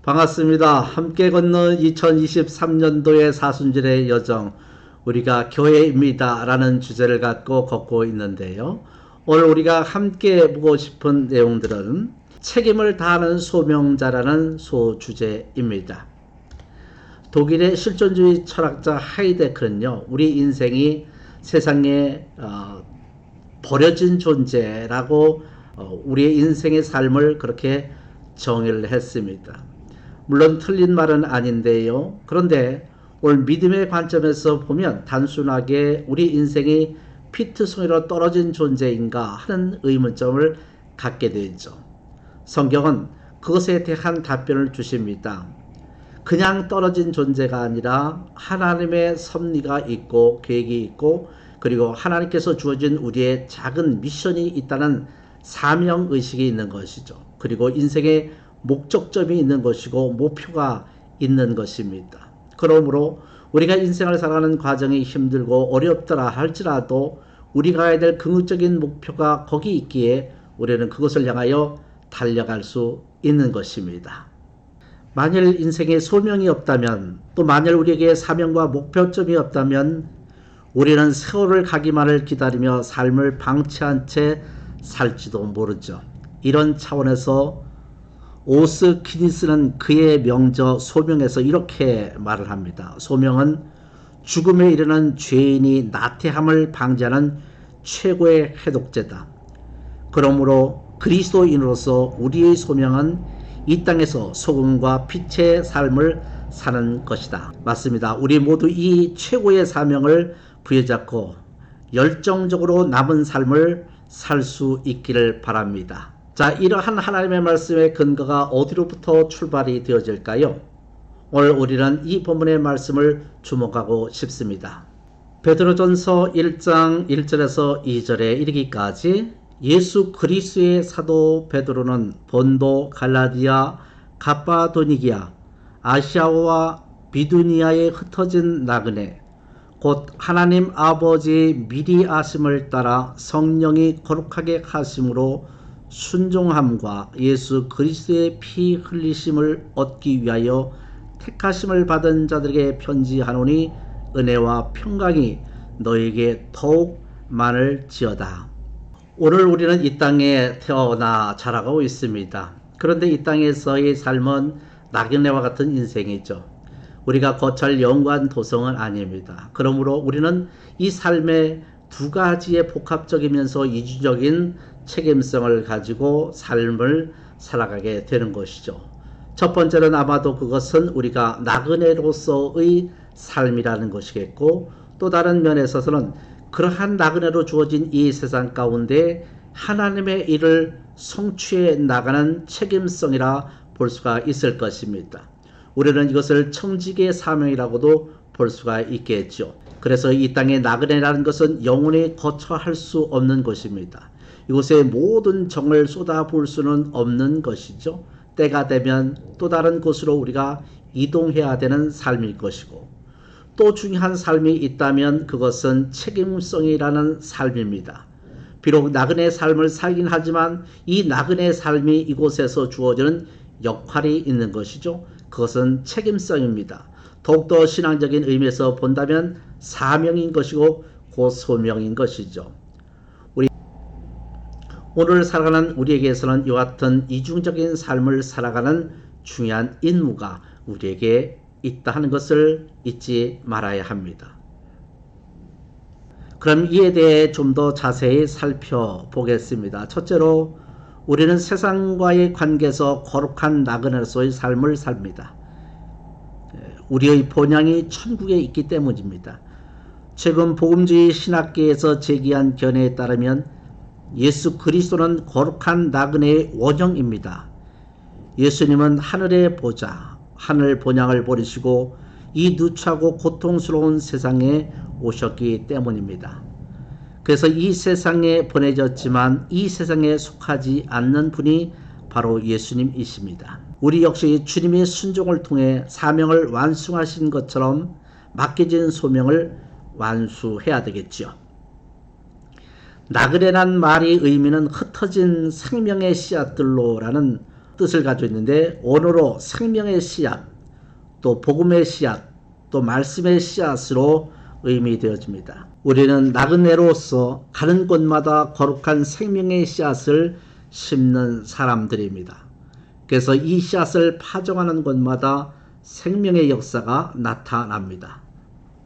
반갑습니다. 함께 걷는 2023년도의 사순절의 여정, 우리가 교회입니다 라는 주제를 갖고 걷고 있는데요. 오늘 우리가 함께 보고 싶은 내용들은 책임을 다하는 소명자라는 소주제입니다. 독일의 실존주의 철학자 하이데크는요, 우리 인생이 세상에 버려진 존재라고 우리의 인생의 삶을 그렇게 정의를 했습니다. 물론 틀린 말은 아닌데요. 그런데 오늘 믿음의 관점에서 보면 단순하게 우리 인생이 피트성이로 떨어진 존재인가 하는 의문점을 갖게 되죠. 성경은 그것에 대한 답변을 주십니다. 그냥 떨어진 존재가 아니라 하나님의 섭리가 있고 계획이 있고, 그리고 하나님께서 주어진 우리의 작은 미션이 있다는 사명의식이 있는 것이죠. 그리고 인생의 목적점이 있는 것이고 목표가 있는 것입니다. 그러므로 우리가 인생을 살아가는 과정이 힘들고 어렵더라 할지라도 우리가 가야 될 궁극적인 목표가 거기 있기에 우리는 그것을 향하여 달려갈 수 있는 것입니다. 만일 인생에 소명이 없다면, 또 만일 우리에게 사명과 목표점이 없다면 우리는 세월을 가기만을 기다리며 삶을 방치한 채 살지도 모르죠. 이런 차원에서 오스키니스는 그의 명저 소명에서 이렇게 말을 합니다. 소명은 죽음에 이르는 죄인이 나태함을 방지하는 최고의 해독제다. 그러므로 그리스도인으로서 우리의 소명은 이 땅에서 소금과 빛의 삶을 사는 것이다. 맞습니다. 우리 모두 이 최고의 사명을 부여잡고 열정적으로 남은 삶을 살 수 있기를 바랍니다. 자, 이러한 하나님의 말씀의 근거가 어디로부터 출발이 되어질까요? 오늘 우리는 이 본문의 말씀을 주목하고 싶습니다. 베드로전서 1장 1절에서 2절에 이르기까지 예수 그리스도의 사도 베드로는 본도, 갈라디아, 갑바도니기아, 아시아와 비두니아에 흩어진 나그네, 곧 하나님 아버지의 미리 아심을 따라 성령이 거룩하게 하심으로 순종함과 예수 그리스도의 피 흘리심을 얻기 위하여 택하심을 받은 자들에게 편지하노니 은혜와 평강이 너에게 더욱 많을지어다. 오늘 우리는 이 땅에 태어나 자라고 있습니다. 그런데 이 땅에서의 삶은 나그네와 같은 인생이죠. 우리가 거찰 영관 도성은 아닙니다. 그러므로 우리는 이 삶의 두 가지의 복합적이면서 이주적인 책임성을 가지고 삶을 살아가게 되는 것이죠. 첫 번째는 아마도 그것은 우리가 나그네로서의 삶이라는 것이겠고, 또 다른 면에 있어서는 그러한 나그네로 주어진 이 세상 가운데 하나님의 일을 성취해 나가는 책임성이라 볼 수가 있을 것입니다. 우리는 이것을 청지기의 사명이라고도 볼 수가 있겠죠. 그래서 이 땅의 나그네라는 것은 영원히 거처할 수 없는 것입니다. 이곳에 모든 정을 쏟아부을 수는 없는 것이죠. 때가 되면 또 다른 곳으로 우리가 이동해야 되는 삶일 것이고, 또 중요한 삶이 있다면 그것은 책임성이라는 삶입니다. 비록 나그네 삶을 살긴 하지만 이 나그네 삶이 이곳에서 주어지는 역할이 있는 것이죠. 그것은 책임성입니다. 더욱더 신앙적인 의미에서 본다면 사명인 것이고 곧 소명인 것이죠. 오늘 살아가는 우리에게서는 이와 같은 이중적인 삶을 살아가는 중요한 임무가 우리에게 있다 하는 것을 잊지 말아야 합니다. 그럼 이에 대해 좀 더 자세히 살펴보겠습니다. 첫째로 우리는 세상과의 관계에서 거룩한 나그네로서의 삶을 삽니다. 우리의 본향이 천국에 있기 때문입니다. 최근 복음주의 신학계에서 제기한 견해에 따르면 예수 그리스도는 거룩한 나그네의 원형입니다. 예수님은 하늘의 보좌, 하늘 본향을 버리시고 이 누추하고 고통스러운 세상에 오셨기 때문입니다. 그래서 이 세상에 보내졌지만 이 세상에 속하지 않는 분이 바로 예수님이십니다. 우리 역시 주님의 순종을 통해 사명을 완수하신 것처럼 맡겨진 소명을 완수해야 되겠죠. 나그네란 말의 의미는 흩어진 생명의 씨앗들로라는 뜻을 가지고 있는데 원어로 생명의 씨앗, 또 복음의 씨앗, 또 말씀의 씨앗으로 의미되어집니다. 우리는 나그네로서 가는 곳마다 거룩한 생명의 씨앗을 심는 사람들입니다. 그래서 이 씨앗을 파종하는 곳마다 생명의 역사가 나타납니다.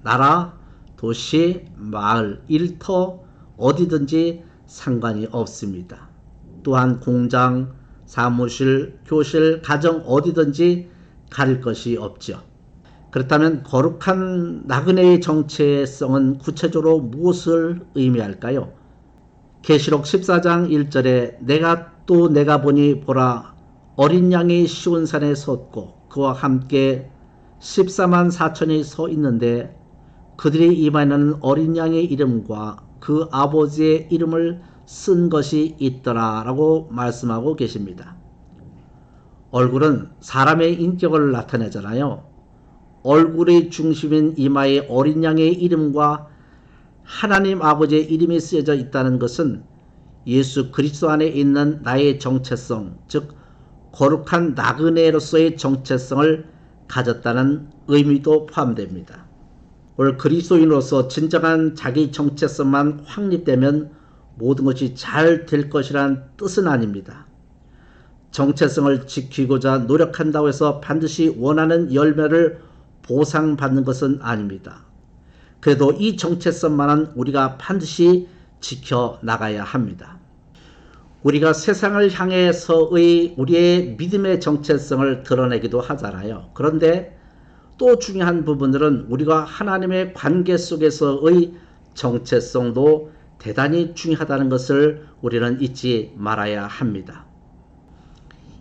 나라, 도시, 마을, 일터 어디든지 상관이 없습니다. 또한 공장, 사무실, 교실, 가정 어디든지 가릴 것이 없죠. 그렇다면 거룩한 나그네의 정체성은 구체적으로 무엇을 의미할까요? 계시록 14장 1절에 내가 보니 보라 어린 양이 시온산에 섰고 그와 함께 14만 4천이 서 있는데 그들의 이마에는 어린 양의 이름과 그 아버지의 이름을 쓴 것이 있더라 라고 말씀하고 계십니다. 얼굴은 사람의 인격을 나타내잖아요. 얼굴의 중심인 이마에 어린 양의 이름과 하나님 아버지의 이름이 쓰여져 있다는 것은 예수 그리스도 안에 있는 나의 정체성, 즉 거룩한 나그네로서의 정체성을 가졌다는 의미도 포함됩니다. 오늘 그리스도인으로서 진정한 자기 정체성만 확립되면 모든 것이 잘 될 것이라는 뜻은 아닙니다. 정체성을 지키고자 노력한다고 해서 반드시 원하는 열매를 보상받는 것은 아닙니다. 그래도 이 정체성만은 우리가 반드시 지켜나가야 합니다. 우리가 세상을 향해서의 우리의 믿음의 정체성을 드러내기도 하잖아요. 그런데 또 중요한 부분들은 우리가 하나님의 관계 속에서의 정체성도 대단히 중요하다는 것을 우리는 잊지 말아야 합니다.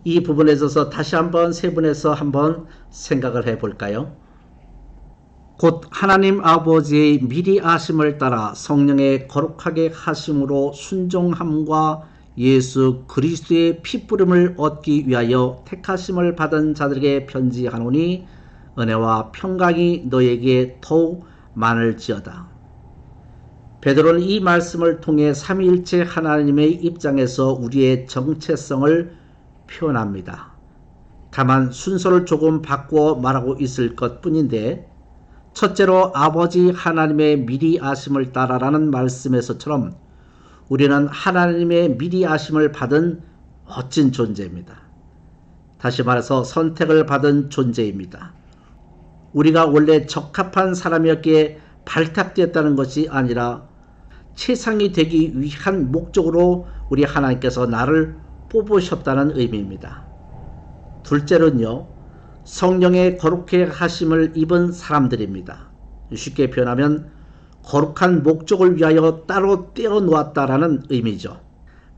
이 부분에 있어서 다시 한번 세분해서 한번 생각을 해볼까요? 곧 하나님 아버지의 미리 아심을 따라 성령의 거룩하게 하심으로 순종함과 예수 그리스도의 피뿌림을 얻기 위하여 택하심을 받은 자들에게 편지하노니 은혜와 평강이 너에게 더욱 많을지어다. 베드로는 이 말씀을 통해 삼위일체 하나님의 입장에서 우리의 정체성을 표현합니다. 다만 순서를 조금 바꾸어 말하고 있을 것 뿐인데 첫째로 아버지 하나님의 미리 아심을 따라라는 말씀에서처럼 우리는 하나님의 미리 아심을 받은 멋진 존재입니다. 다시 말해서 선택을 받은 존재입니다. 우리가 원래 적합한 사람이었기에 발탁되었다는 것이 아니라 최상이 되기 위한 목적으로 우리 하나님께서 나를 뽑으셨다는 의미입니다. 둘째로는요, 성령의 거룩하게 하심을 입은 사람들입니다. 쉽게 표현하면 거룩한 목적을 위하여 따로 떼어놓았다라는 의미죠.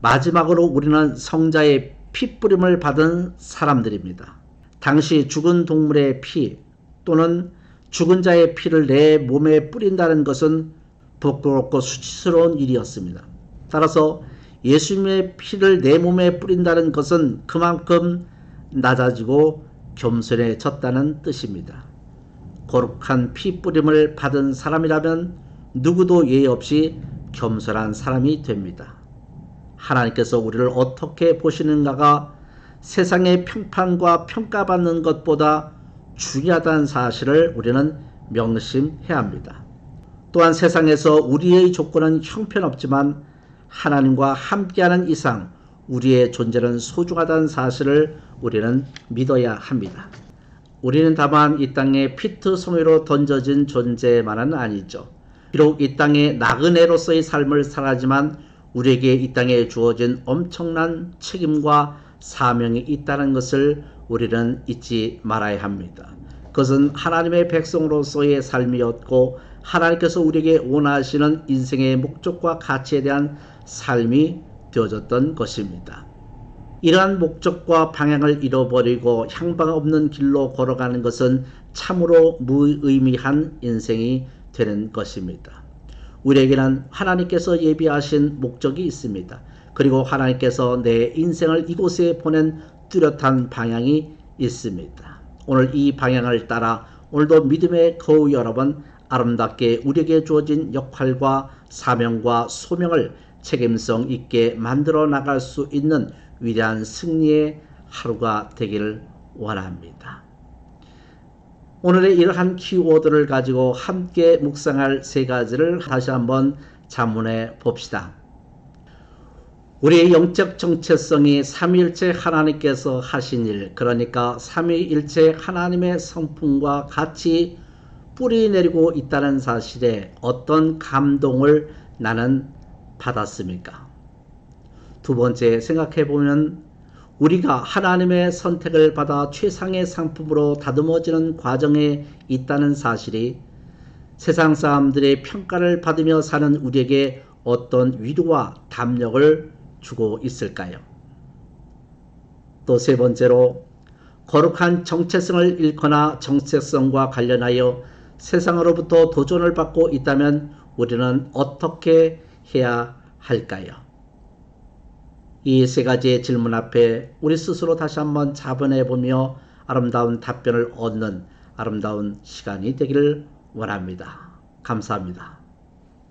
마지막으로 우리는 성자의 피뿌림을 받은 사람들입니다. 당시 죽은 동물의 피 또는 죽은 자의 피를 내 몸에 뿌린다는 것은 부끄럽고 수치스러운 일이었습니다. 따라서 예수님의 피를 내 몸에 뿌린다는 것은 그만큼 낮아지고 겸손해졌다는 뜻입니다. 거룩한 피 뿌림을 받은 사람이라면 누구도 예의 없이 겸손한 사람이 됩니다. 하나님께서 우리를 어떻게 보시는가가 세상의 평판과 평가받는 것보다 중요하다는 사실을 우리는 명심해야 합니다. 또한 세상에서 우리의 조건은 형편없지만 하나님과 함께하는 이상 우리의 존재는 소중하다는 사실을 우리는 믿어야 합니다. 우리는 다만 이 땅에 피투성이로 던져진 존재만은 아니죠. 비록 이 땅에 나그네로서의 삶을 살아지만 우리에게 이 땅에 주어진 엄청난 책임과 사명이 있다는 것을 우리는 잊지 말아야 합니다. 그것은 하나님의 백성으로서의 삶이었고 하나님께서 우리에게 원하시는 인생의 목적과 가치에 대한 삶이 되어졌던 것입니다. 이러한 목적과 방향을 잃어버리고 향방 없는 길로 걸어가는 것은 참으로 무의미한 인생이 되는 것입니다. 우리에게는 하나님께서 예비하신 목적이 있습니다. 그리고 하나님께서 내 인생을 이곳에 보낸 뚜렷한 방향이 있습니다. 오늘 이 방향을 따라 오늘도 믿음의 거우 여러분 아름답게 우리에게 주어진 역할과 사명과 소명을 책임성 있게 만들어 나갈 수 있는 위대한 승리의 하루가 되기를 원합니다. 오늘의 이러한 키워드를 가지고 함께 묵상할 세 가지를 다시 한번 자문해 봅시다. 우리의 영적 정체성이 삼위일체 하나님께서 하신 일, 그러니까 삼위일체 하나님의 성품과 같이 뿌리 내리고 있다는 사실에 어떤 감동을 나는 받았습니까? 두 번째, 생각해 보면 우리가 하나님의 선택을 받아 최상의 상품으로 다듬어지는 과정에 있다는 사실이 세상 사람들의 평가를 받으며 사는 우리에게 어떤 위로와 담력을 주고 있을까요? 또 세 번째로, 거룩한 정체성을 잃거나 정체성과 관련하여 세상으로부터 도전을 받고 있다면 우리는 어떻게 해야 할까요? 이 세 가지의 질문 앞에 우리 스스로 다시 한번 자문해 보며 아름다운 답변을 얻는 아름다운 시간이 되기를 원합니다. 감사합니다.